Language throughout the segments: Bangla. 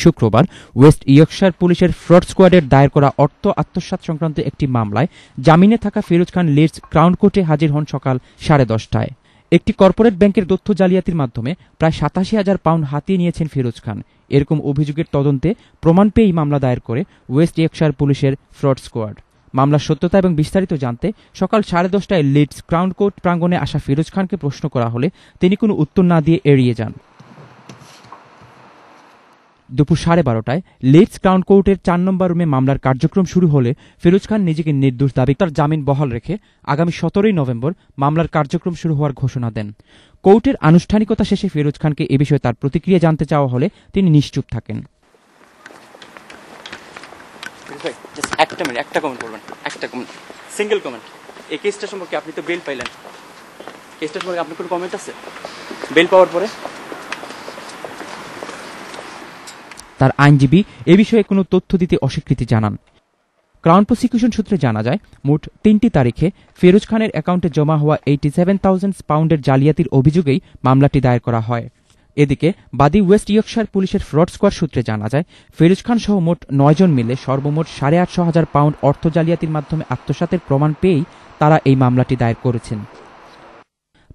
শুক্রবার ওয়েস্ট ইয়র্কশায়ার পুলিশের ফ্রড স্কোয়াডের দায়ের করা অর্থ আত্মসাৎ সংক্রান্ত একটি মামলায় জামিনে থাকা ফিরোজ খান লিডস ক্রাউন কোর্টে হাজির হন সকাল 10:30টায়। একটি কর্পোরেট ব্যাংকের তথ্য জালিয়াতির মাধ্যমে প্রায় 87,000 পাউন্ড হাতিয়ে নিয়েছেন ফিরোজ খান। এরকম অভিযোগের তদন্তে প্রমাণ পেয়েই মামলা দায়ের করে ওয়েস্ট ইয়র্কশায়ার পুলিশের ফ্রড স্কোয়াড। মামলার সত্যতা এবং বিস্তারিত জানতে সকাল 10:30টায় লিডস ক্রাউন কোর্ট প্রাঙ্গণে আসা ফিরোজ খানকে প্রশ্ন করা হলে তিনি কোনো উত্তর না দিয়ে এড়িয়ে যান। দুপুর 12:30টায় লিডস ক্রাউন কোর্টের 4 নম্বর রুমে মামলার কার্যক্রম শুরু হলে ফিরোজ খান নিজেকে নির্দোষ দাবি তার জামিন বহাল রেখে আগামী 17 নভেম্বর মামলার কার্যক্রম শুরু হওয়ার ঘোষণা দেন। কোর্টের আনুষ্ঠানিকতা শেষে ফিরোজ খানকে এ বিষয়ে তার প্রতিক্রিয়া জানতে চাওয়া হলে তিনি নিশ্চুপ থাকেন। একটা কমেন্ট করবেন, একটা কমেন্ট, সিঙ্গেল কমেন্ট। এই কেসটা সম্পর্কে আপনি তো বেল পাইলেন, কেসটা সম্পর্কে আপনার কোনো কমেন্ট আছে? বেল পাওয়ার পরে তার আইনজীবী এ বিষয়ে কোনো তথ্য দিতে অস্বীকৃতি জানান। ক্রাউন প্রসিকিউশন সূত্রে জানা যায়, মোট 3টি তারিখে ফিরোজ খানের অ্যাকাউন্টে জমা হওয়া 87,000 পাউন্ডের জালিয়াতির অভিযোগেই মামলাটি দায়ের করা হয়। এদিকে বাদী ওয়েস্ট ইয়র্কশায়ার পুলিশের ফ্রড স্কোয়াড সূত্রে জানা যায়, ফিরোজ খান সহ মোট 9 জন মিলে সর্বমোট 850,000 পাউন্ড অর্থ জালিয়াতির মাধ্যমে আত্মসাতের প্রমাণ পেয়েই তারা এই মামলাটি দায়ের করেছেন।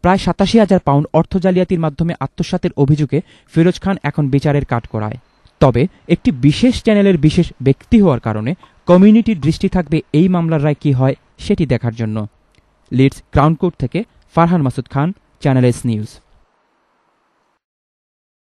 প্রায় 87,000 পাউন্ড অর্থ জালিয়াতির মাধ্যমে আত্মসাতের অভিযোগে ফিরোজ খান এখন বিচারের কাঠগড়ায়। তবে একটি বিশেষ চ্যানেলের বিশেষ ব্যক্তি হওয়ার কারণে কমিউনিটির দৃষ্টি থাকবে এই মামলার রায় কি হয় সেটি দেখার জন্য। লিডস ক্রাউন কোর্ট থেকে ফারহান মাসুদ খান, চ্যানেল এস নিউজ।